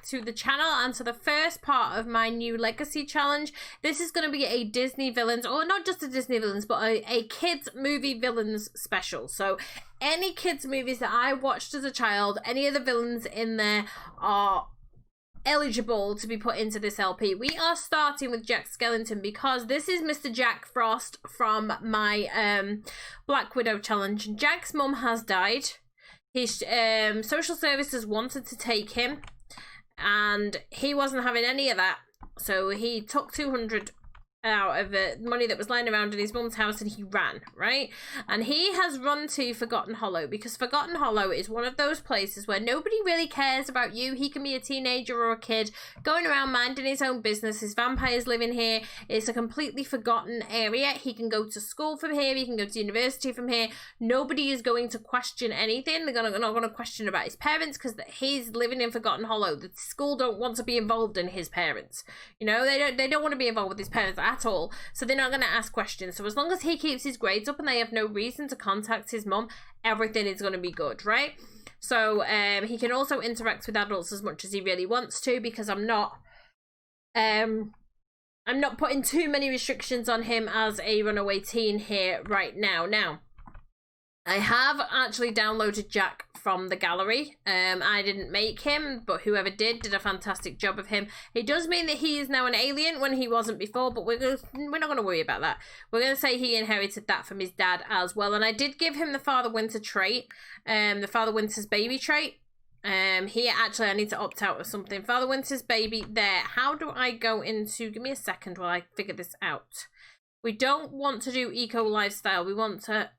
back to the channel and to the first part of my new legacy challenge. This is going to be a Disney villains, or not just a Disney villains, but a kids movie villains special. So any kids movies that I watched as a child, any of the villains in there are eligible to be put into this LP. We are starting with Jack Skellington because this is Mr. Jack Frost from my Black Widow challenge. Jack's mum has died. His social services wanted to take him and he wasn't having any of that, so he took 200 out of money that was lying around in his mum's house and he ran, right? And he has run to Forgotten Hollow because Forgotten Hollow is one of those places where nobody really cares about you. He can be a teenager or a kid going around minding his own business. His vampires live in here. It's a completely forgotten area. He can go to school from here. He can go to university from here. Nobody is going to question anything. They're not going to question about his parents because he's living in Forgotten Hollow. The school don't want to be involved in his parents. You know, they don't want to be involved with his parents at all, so they're not going to ask questions. So as long as he keeps his grades up and they have no reason to contact his mum, everything is going to be good, right? So he can also interact with adults as much as he really wants to, because I'm not putting too many restrictions on him as a runaway teen here right now. Now, I have actually downloaded Jack from the gallery. I didn't make him, but whoever did a fantastic job of him. It does mean that he is now an alien when he wasn't before, but we're not going to worry about that. We're going to say he inherited that from his dad as well. And I did give him the Father Winter trait, the Father Winter's baby trait. Here, actually, I need to opt out of something. Father Winter's baby there. How do I go into... Give me a second while I figure this out. We don't want to do eco lifestyle. We want to...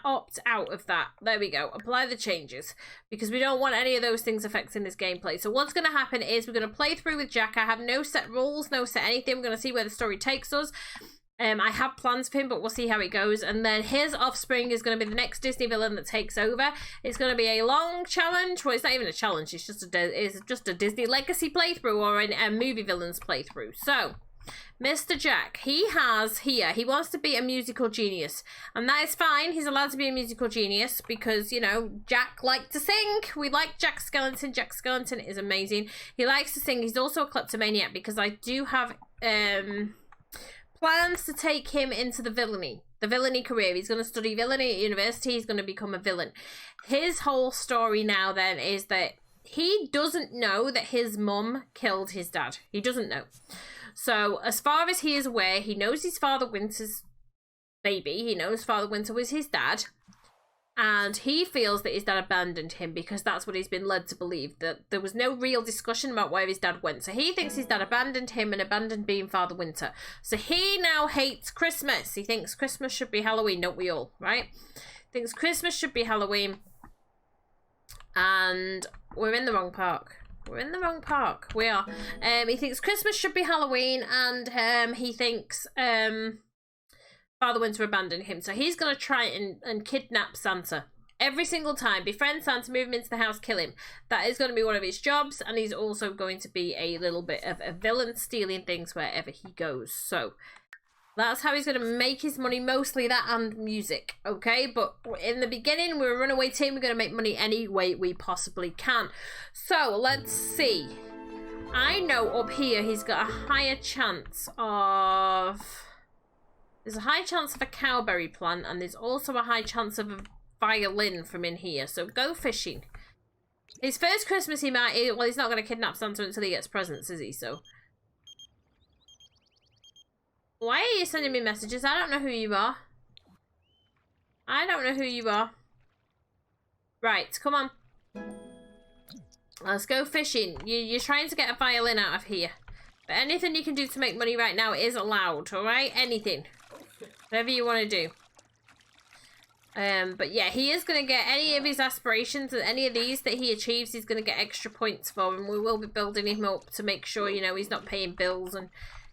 opt out of that. There we go. Apply the changes, because we don't want any of those things affecting this gameplay. So what's going to happen is we're going to play through with Jack. I have no set rules, no set anything. We're going to see where the story takes us. I have plans for him, but we'll see how it goes. And then his offspring is going to be the next Disney villain that takes over. It's going to be a long challenge. Well, it's not even a challenge. It's just a Disney legacy playthrough, or a movie villains playthrough. So Mr. Jack, he wants to be a musical genius, and that is fine. He's allowed to be a musical genius because, you know, Jack liked to sing. We like Jack Skellington. Jack Skellington is amazing. He likes to sing. He's also a kleptomaniac, because I do have plans to take him into the villainy career. He's going to study villainy at university. He's going to become a villain. His whole story now then is that he doesn't know that his mum killed his dad. He doesn't know. So, as far as he is aware, he knows his Father Winter's baby. He knows Father Winter was his dad. And he feels that his dad abandoned him, because that's what he's been led to believe. That there was no real discussion about where his dad went. So he thinks his dad abandoned him and abandoned being Father Winter. So he now hates Christmas. He thinks Christmas should be Halloween, don't we all, right? Thinks Christmas should be Halloween. And we're in the wrong park. We're in the wrong park. We are. He thinks Christmas should be Halloween, and he thinks Father Winter abandoned him. So he's going to try and kidnap Santa. Every single time. Befriend Santa, move him into the house, kill him. That is going to be one of his jobs, and he's also going to be a little bit of a villain, stealing things wherever he goes. So that's how he's going to make his money, mostly that and music, okay? But in the beginning, we're a runaway team. We're going to make money any way we possibly can. So, let's see. I know up here he's got a higher chance of... There's a high chance of a cowberry plant, and there's also a high chance of a violin from in here. So, go fishing. His first Christmas, he might... Well, he's not going to kidnap Santa until he gets presents, is he? So... Why are you sending me messages? I don't know who you are. I don't know who you are. Right, come on. Let's go fishing. You're trying to get a violin out of here. But anything you can do to make money right now is allowed, alright? Anything. Whatever you want to do. But yeah, he is going to get any of his aspirations, and any of these that he achieves, he's going to get extra points for. And we will be building him up to make sure, you know, he's not paying bills, and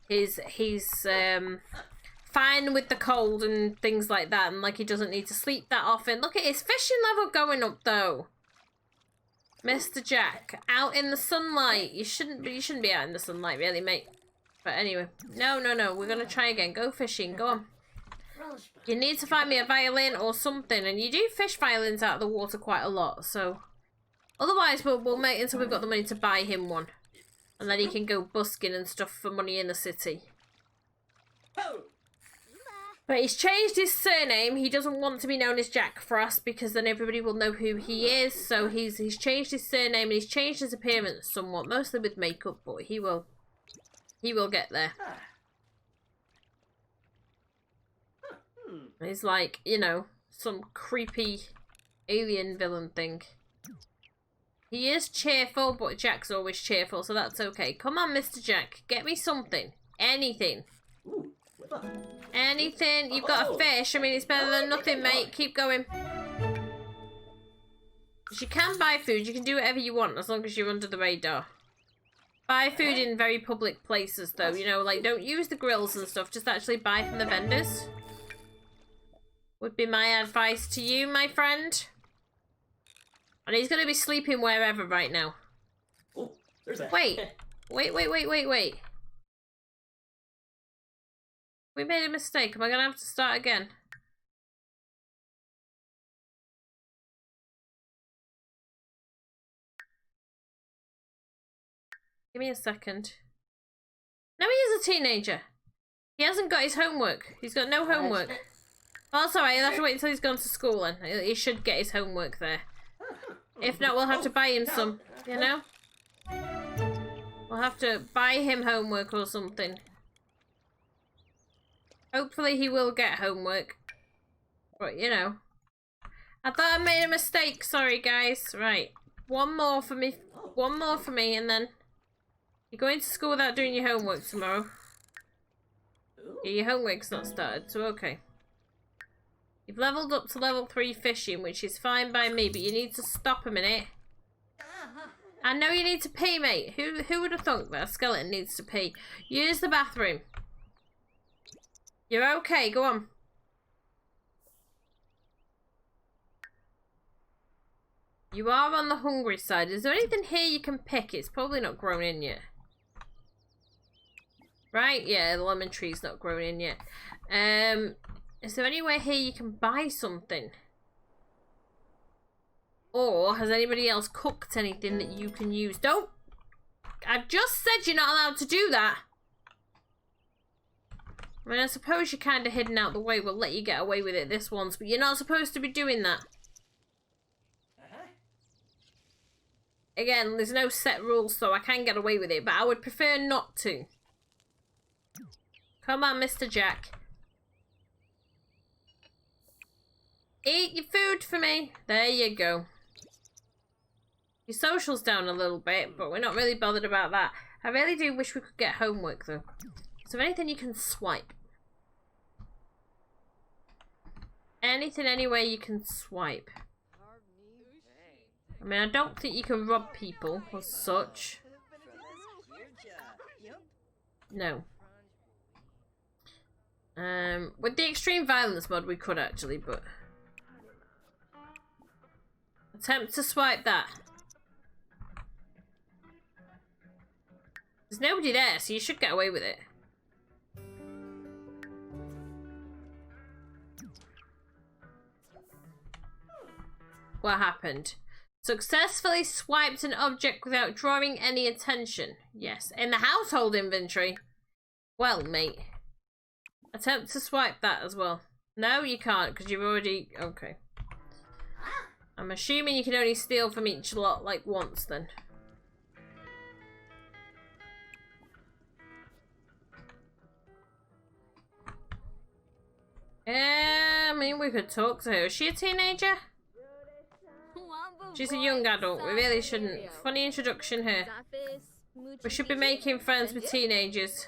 he's fine with the cold and things like that, and like he doesn't need to sleep that often. Look at his fishing level going up though. Mr. Jack, out in the sunlight. You shouldn't be out in the sunlight really, mate. But anyway, no, we're gonna try again. Go fishing, go on. You need to find me a violin or something, and you do fish violins out of the water quite a lot, so otherwise we'll make until we've got the money to buy him one. And then he can go busking and stuff for money in the city. But he's changed his surname. He doesn't want to be known as Jack Frost because then everybody will know who he is. So he's changed his surname and he's changed his appearance somewhat, mostly with makeup, but he will get there. He's like, you know, some creepy alien villain thing. He is cheerful, but Jack's always cheerful, so that's okay. Come on, Mr. Jack, get me something. Anything. Anything. You've got a fish. I mean, it's better than nothing, mate. Keep going. You can buy food. You can do whatever you want as long as you're under the radar. Buy food in very public places, though. You know, like, don't use the grills and stuff. Just actually buy from the vendors. Would be my advice to you, my friend. And he's going to be sleeping wherever right now. Oh, there's that. Wait. Wait. We made a mistake. Am I going to have to start again? Give me a second. No, he is a teenager. He hasn't got his homework. He's got no homework. Well, that's alright. He'll have to wait until he's gone to school then. He should get his homework there. If not, we'll have to buy him some, you know? We'll have to buy him homework or something. Hopefully he will get homework. But, you know. I thought I made a mistake. Sorry, guys. Right. One more for me. One more for me, and then... You're going to school without doing your homework tomorrow. Yeah, your homework's not started, so okay. You've leveled up to level 3 fishing, which is fine by me, but you need to stop a minute. I know you need to pee, mate. Who would have thought that a skeleton needs to pee? Use the bathroom. You're okay, go on. You are on the hungry side. Is there anything here you can pick? It's probably not grown in yet. Right, yeah, the lemon tree's not grown in yet. Is there anywhere here you can buy something? Or has anybody else cooked anything that you can use? Don't! I've just said you're not allowed to do that! I mean, I suppose you're kind of hidden out the way. We'll let you get away with it this once, but you're not supposed to be doing that. Again, there's no set rules, so I can get away with it, but I would prefer not to. Come on, Mr. Jack. Eat your food for me. There you go. Your social's down a little bit, but we're not really bothered about that. I really do wish we could get homework, though. Is there anything you can swipe? Anything, anywhere you can swipe. I mean, I don't think you can rob people as such. No. With the extreme violence mod, we could actually, but... Attempt to swipe that. There's nobody there, so you should get away with it. What happened? Successfully swiped an object without drawing any attention. Yes. In the household inventory. Well, mate. Attempt to swipe that as well. No, you can't, because you've already... Okay. I'm assuming you can only steal from each lot, like, once, then. I mean, we could talk to her. Is she a teenager? She's a young adult. We really shouldn't. Funny introduction here. We should be making friends with teenagers.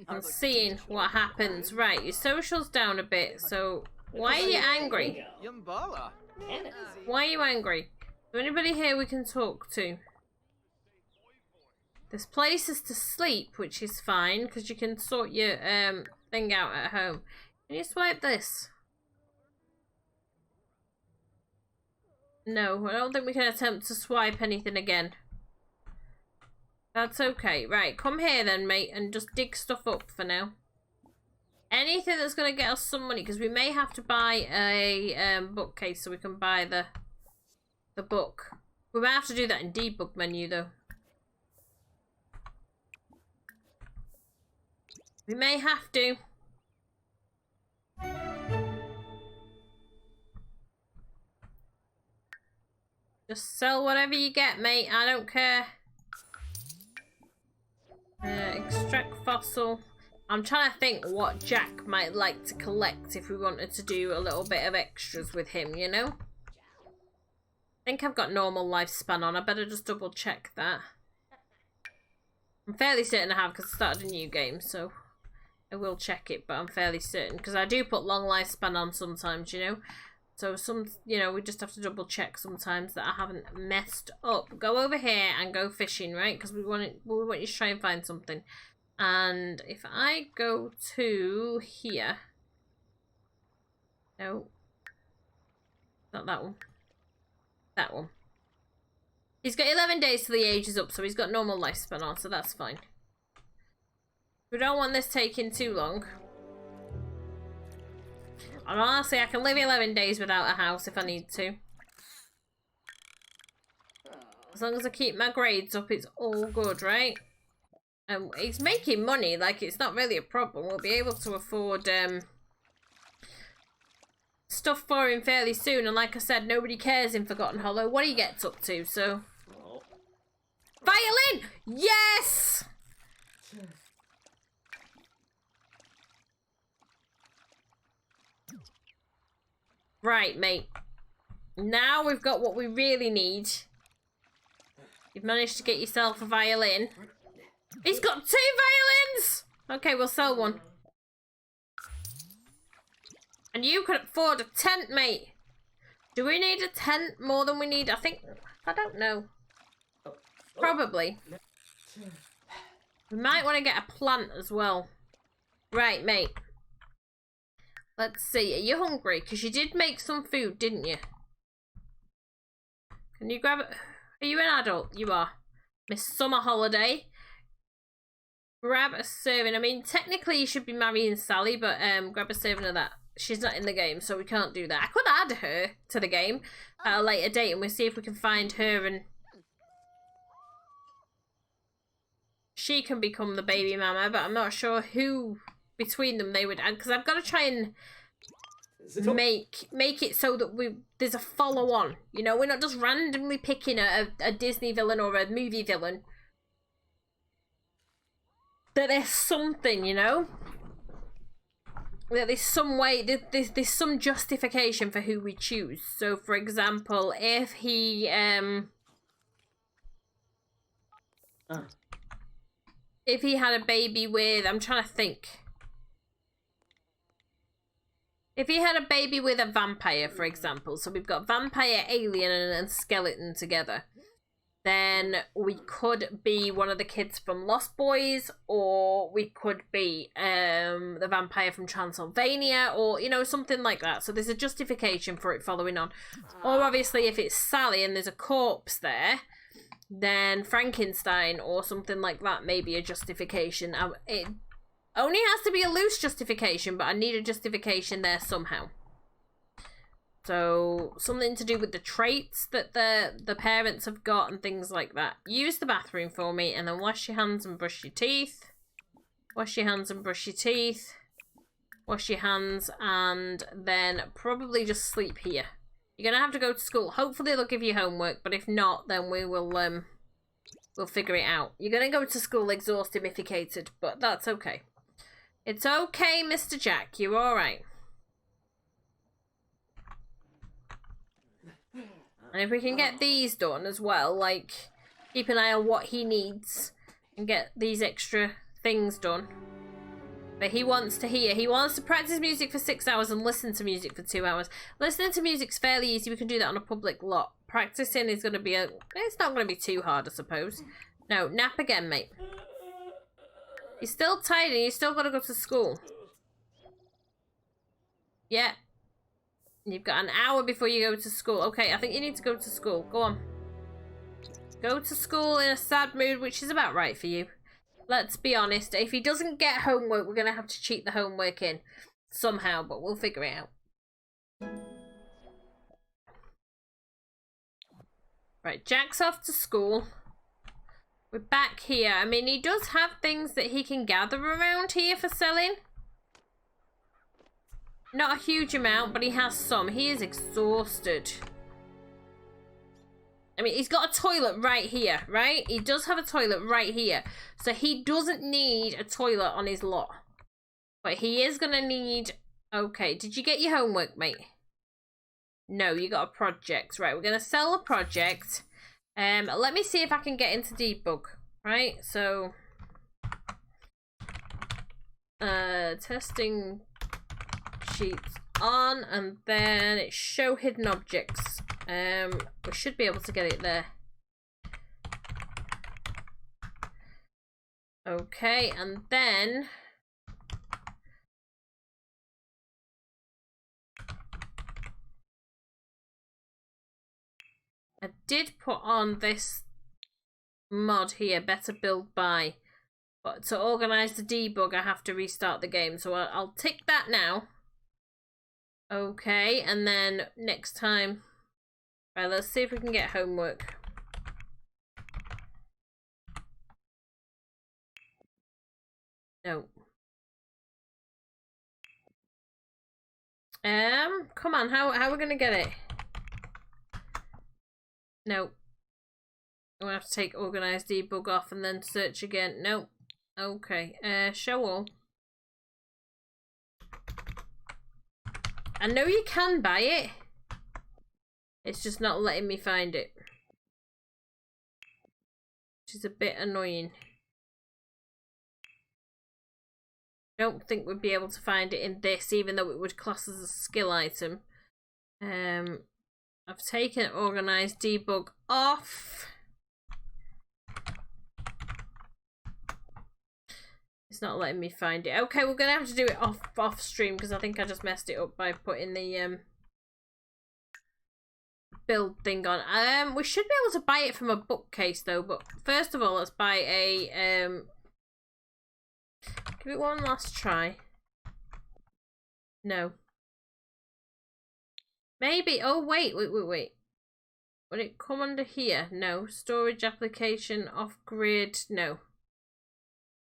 And seeing what happens. Right, your social's down a bit, so why are you angry? Why are you angry? Is there anybody here we can talk to? This place is to sleep, which is fine, because you can sort your thing out at home. Can you swipe this? No, I don't think we can attempt to swipe anything again. That's okay. Right, come here then, mate, and just dig stuff up for now. Anything that's going to get us some money, because we may have to buy a bookcase so we can buy the the book. We might have to do that in debug menu though. We may have to. Just sell whatever you get, mate. I don't care. Extract fossil. I'm trying to think what Jack might like to collect if we wanted to do a little bit of extras with him, you know? I think I've got normal lifespan on. I better just double check that. I'm fairly certain I have because I started a new game, so I will check it, but I'm fairly certain because I do put long lifespan on sometimes, you know? So we just have to double check sometimes that I haven't messed up. Go over here and go fishing, right? Because we want you to try and find something. And if I go to here, no, not that one. That one. He's got 11 days till the age is up, so he's got normal lifespan on, so that's fine. We don't want this taking too long. And honestly, I can live 11 days without a house if I need to. As long as I keep my grades up, it's all good, right? And he's making money, like, it's not really a problem. We'll be able to afford stuff for him fairly soon. And like I said, nobody cares in Forgotten Hollow what he gets up to, so... Violin! Yes! Right, mate. Now we've got what we really need. You've managed to get yourself a violin. He's got 2 violins! Okay, we'll sell one. And you could afford a tent, mate. Do we need a tent more than we need? I don't know. Probably. We might want to get a plant as well. Right, mate. Let's see. Are you hungry? Because you did make some food, didn't you? Can you grab it? Are you an adult? You are. Miss Summer Holiday. Grab a serving. I mean, technically you should be marrying Sally, but grab a serving of that. She's not in the game, so we can't do that. I could add her to the game at a later date, and we'll see if we can find her and she can become the baby mama, but I'm not sure who between them they would add, because I've got to try and make it so that there's a follow-on. You know, we're not just randomly picking a Disney villain or a movie villain. That there's something, you know? That there's some way, there's some justification for who we choose. So, for example, if he, if he had a baby with, I'm trying to think. If he had a baby with a vampire, for example, so we've got vampire, alien, and skeleton together, then we could be one of the kids from Lost Boys, or we could be the vampire from Transylvania, or, you know, something like that. So there's a justification for it following on. Or obviously if it's Sally and there's a corpse there, then Frankenstein or something like that may be a justification. It only has to be a loose justification, but I need a justification there somehow. So, something to do with the traits that the parents have got and things like that. Use the bathroom for me and then wash your hands and brush your teeth. Wash your hands and brush your teeth. Wash your hands and then probably just sleep here. You're going to have to go to school. Hopefully they'll give you homework, but if not, then we'll figure it out. You're going to go to school exhausted, mythicated, but that's okay. It's okay, Mr. Jack. You're alright. And if we can get these done as well, like, keep an eye on what he needs and get these extra things done. But he wants to practice music for 6 hours and listen to music for 2 hours. Listening to music's fairly easy. We can do that on a public lot. Practicing is going to be it's not going to be too hard, I suppose. No, nap again, mate. You're still tired and you still got to go to school. Yeah. You've got an hour before you go to school. Okay, I think you need to go to school. Go on. Go to school in a sad mood, which is about right for you. Let's be honest. If he doesn't get homework, we're going to have to cheat the homework in somehow, but we'll figure it out. Right, Jack's off to school. We're back here. I mean, he does have things that he can gather around here for selling. Not a huge amount, but he has some. He is exhausted. I mean, he's got a toilet right here, right? He does have a toilet right here. So he doesn't need a toilet on his lot. But he is going to need... Okay, did you get your homework, mate? No, you got a project. Right, we're going to sell a project. Let me see if I can get into debug. Right, so... testing sheets on, and then it's show hidden objects. We should be able to get it there. Okay, and then I did put on this mod here, better build by, but to organize the debug I have to restart the game, so I'll tick that now. Okay, and then next time, right, let's see if we can get homework. No. Come on, how are we gonna get it? No. We'll have to take organize debug off and then search again. No. Okay. Show all. I know you can buy it. It's just not letting me find it. Which is a bit annoying. I don't think we'd be able to find it in this, even though it would class as a skill item. I've taken organize debug off. It's not letting me find it. Okay, we're gonna have to do it off stream because I think I just messed it up by putting the build thing on. We should be able to buy it from a bookcase though, but first of all let's buy a give it one last try. No. Maybe. Oh wait. Would it come under here? No. Storage application off grid. No.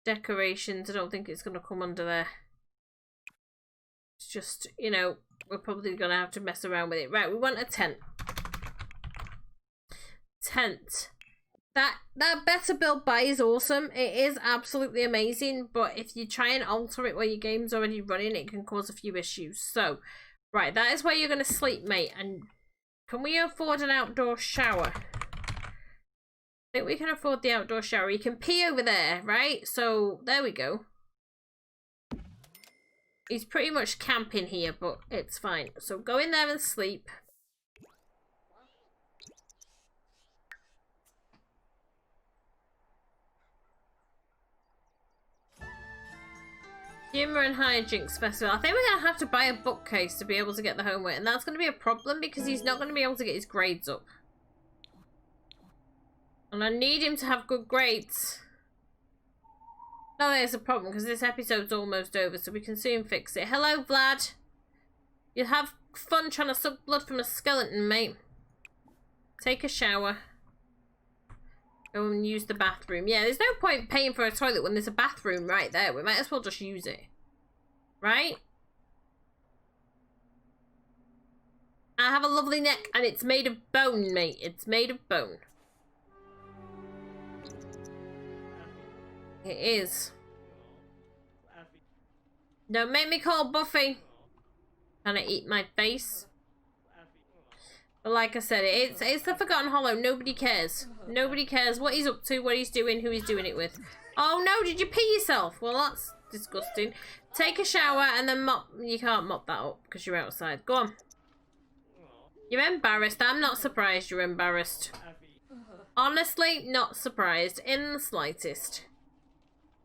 Decorations. I don't think it's going to come under there. It's just, you know, we're probably going to have to mess around with it. Right, we want a tent. Tent. That better build by is awesome. It is absolutely amazing, but if you try and alter it while your game's already running, it can cause a few issues. So, right, that is where you're going to sleep, mate. And can we afford an outdoor shower? I think we can afford the outdoor shower. You can pee over there, right? So, there we go. He's pretty much camping here, but it's fine. So, go in there and sleep. Humor and hijinks festival. I think we're going to have to buy a bookcase to be able to get the homework. And that's going to be a problem because he's not going to be able to get his grades up. And I need him to have good grades. No, there's a problem because this episode's almost over, so we can soon fix it. Hello, Vlad. You'll have fun trying to suck blood from a skeleton, mate. Take a shower. Go and use the bathroom. Yeah, there's no point paying for a toilet when there's a bathroom right there. We might as well just use it. Right? I have a lovely neck and it's made of bone, mate. It's made of bone. It is. Don't make me call Buffy. Can I eat my face? But like I said, it's the Forgotten Hollow. Nobody cares. Nobody cares what he's up to, what he's doing, who he's doing it with. Oh no, did you pee yourself? Well, that's disgusting. Take a shower and then mop. You can't mop that up because you're outside. Go on. You're embarrassed. I'm not surprised you're embarrassed. Honestly, not surprised in the slightest.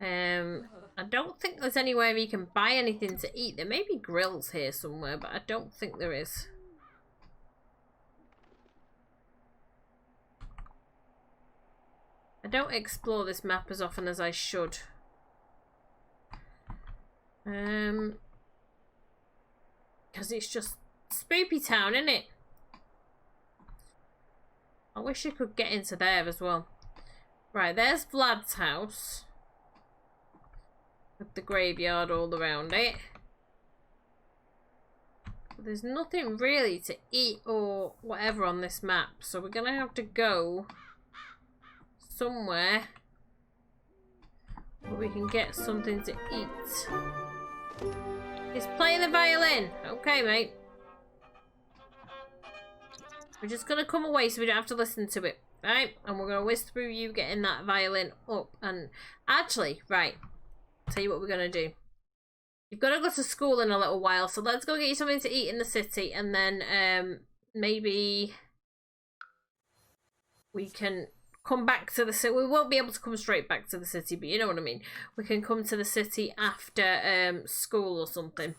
I don't think there's anywhere you can buy anything to eat. There may be grills here somewhere, but I don't think there is. I don't explore this map as often as I should. Because it's just Spoopy Town, isn't it? I wish you could get into there as well. Right, there's Vlad's house. With the graveyard all around it. But there's nothing really to eat or whatever on this map. So we're going to have to go somewhere where we can get something to eat. He's playing the violin. Okay, mate. We're just going to come away so we don't have to listen to it. Right? And we're going to whiz through you getting that violin up. And actually, right. Tell you what we're going to do. You've got to go to school in a little while. So let's go get you something to eat in the city. And then maybe we can come back to the city. We won't be able to come straight back to the city. But you know what I mean. We can come to the city after school or something.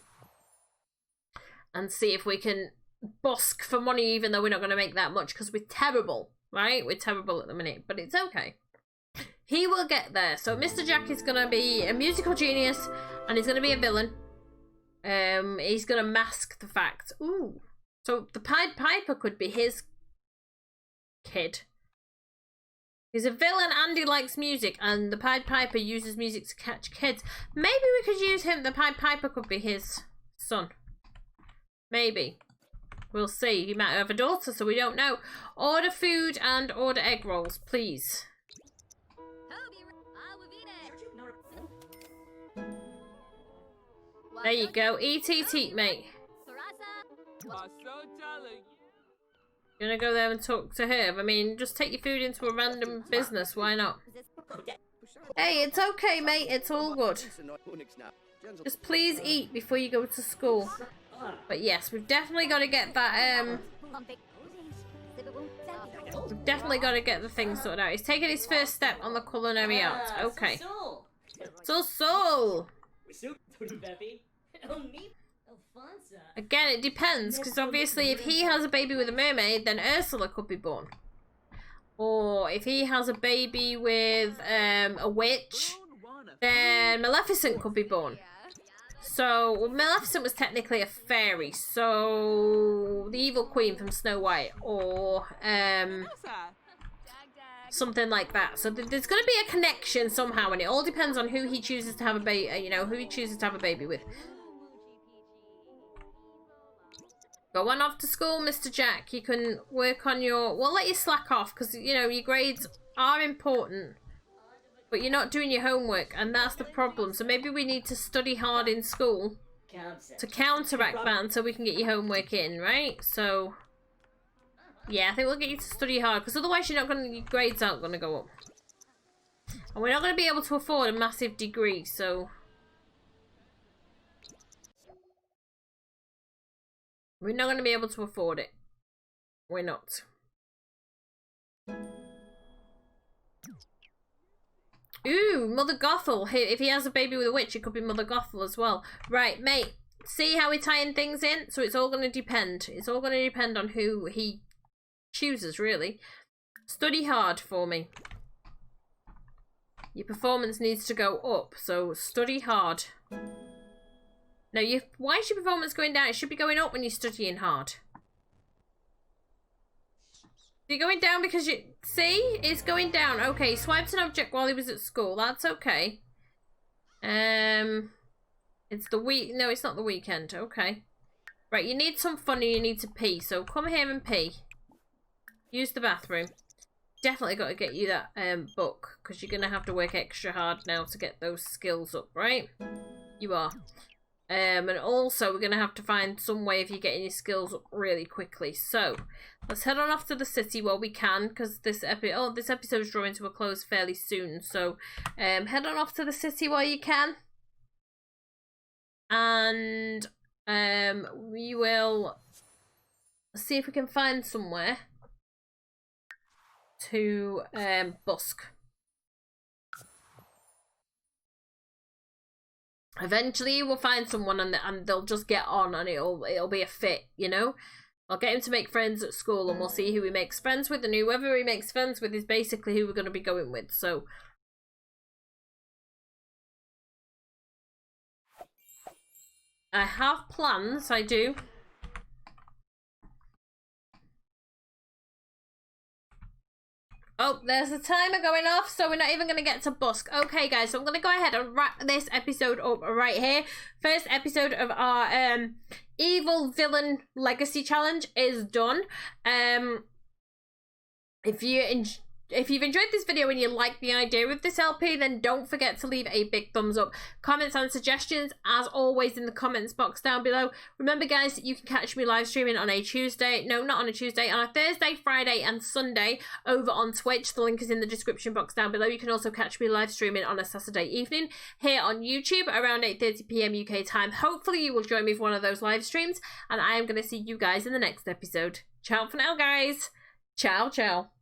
And see if we can busk for money even though we're not going to make that much. Because we're terrible. Right? We're terrible at the minute, but it's okay. He will get there. So Mr. Jack is going to be a musical genius and he's going to be a villain. He's going to mask the fact. Ooh. So the Pied Piper could be his kid. He's a villain and he likes music and the Pied Piper uses music to catch kids. Maybe we could use him. The Pied Piper could be his son. Maybe. We'll see. He might have a daughter, so we don't know. Order food and order egg rolls, please. There you go. Eat, mate. You're gonna go there and talk to her? I mean, just take your food into a random business. Why not? Hey, it's okay, mate. It's all good. Just please eat before you go to school. But yes, we've definitely got to get that, we've definitely got to get the thing sorted out. He's taking his first step on the culinary art. Okay. So. Again, it depends, because obviously if he has a baby with a mermaid, then Ursula could be born. Or if he has a baby with a witch, then Maleficent could be born. So, well, Maleficent was technically a fairy, so the evil queen from Snow White, or something like that. So there's going to be a connection somehow, and it all depends on who he chooses to have a baby. You know, who he chooses to have a baby with. Go on off to school, Mr. Jack. You can work on your. We'll let you slack off because you know your grades are important. But you're not doing your homework, and that's the problem. So maybe we need to study hard in school to counteract that until we can get your homework in, right? So, yeah, I think we'll get you to study hard, because otherwise your grades aren't going to go up. And we're not going to be able to afford a massive degree, so... We're not going to be able to afford it. We're not. Ooh, Mother Gothel. If he has a baby with a witch, it could be Mother Gothel as well. Right, mate. See how we're tying things in? So it's all going to depend. It's all going to depend on who he chooses, really. Study hard for me. Your performance needs to go up, so study hard. No, why is your performance going down? It should be going up when you're studying hard. You're going down because you... See? It's going down. Okay, swiped an object while he was at school. That's okay. It's the week... No, it's not the weekend. Okay. Right, you need some fun and you need to pee. So come here and pee. Use the bathroom. Definitely got to get you that book. Because you're going to have to work extra hard now to get those skills up, right? You are. And also we're going to have to find some way of you getting your skills up really quickly. So, let's head on off to the city while we can, because this episode's drawing to a close fairly soon. So, head on off to the city while you can. And we will see if we can find somewhere to busk. Eventually we'll find someone and they'll just get on and it'll be a fit, you know? I'll get him to make friends at school and we'll see who he makes friends with, and whoever he makes friends with is basically who we're going to be going with, so... I have plans, I do. Oh, there's a timer going off, so we're not even going to get to Busk. Okay, guys, so I'm going to go ahead and wrap this episode up right here. First episode of our Evil Villain Legacy Challenge is done. If you've enjoyed this video and you like the idea with this LP, then don't forget to leave a big thumbs up. Comments and suggestions, as always, in the comments box down below. Remember, guys, you can catch me live streaming on a Tuesday. No, not on a Tuesday. On a Thursday, Friday, and Sunday over on Twitch. The link is in the description box down below. You can also catch me live streaming on a Saturday evening here on YouTube around 8:30 PM UK time. Hopefully, you will join me for one of those live streams, and I am going to see you guys in the next episode. Ciao for now, guys. Ciao, ciao.